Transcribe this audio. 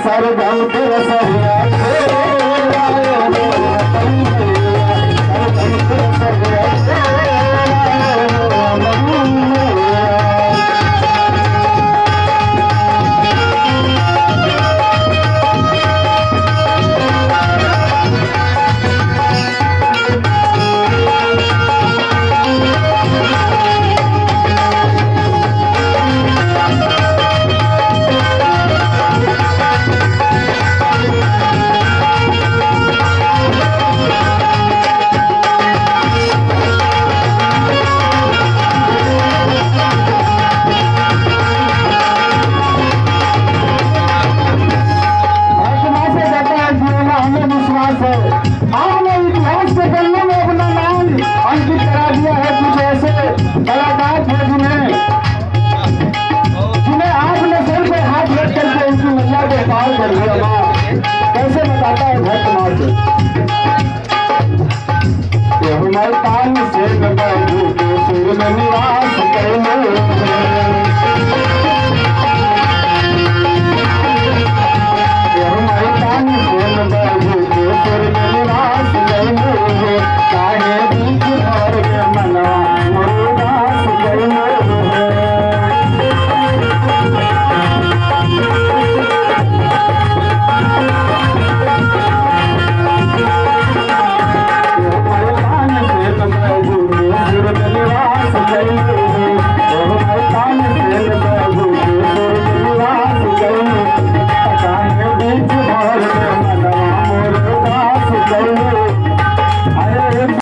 सरगम के रसैया आपने इतिहास के पन्नों में अपना नाम अंकित करा दिया है। कुछ ऐसे कलाकार थे जिन्हें आपने सिर पे हाथ रख करके उनकी महिला को पार कर दिया। कैसे बताता है भक्त माँ से हमारे तान से सुर में निवास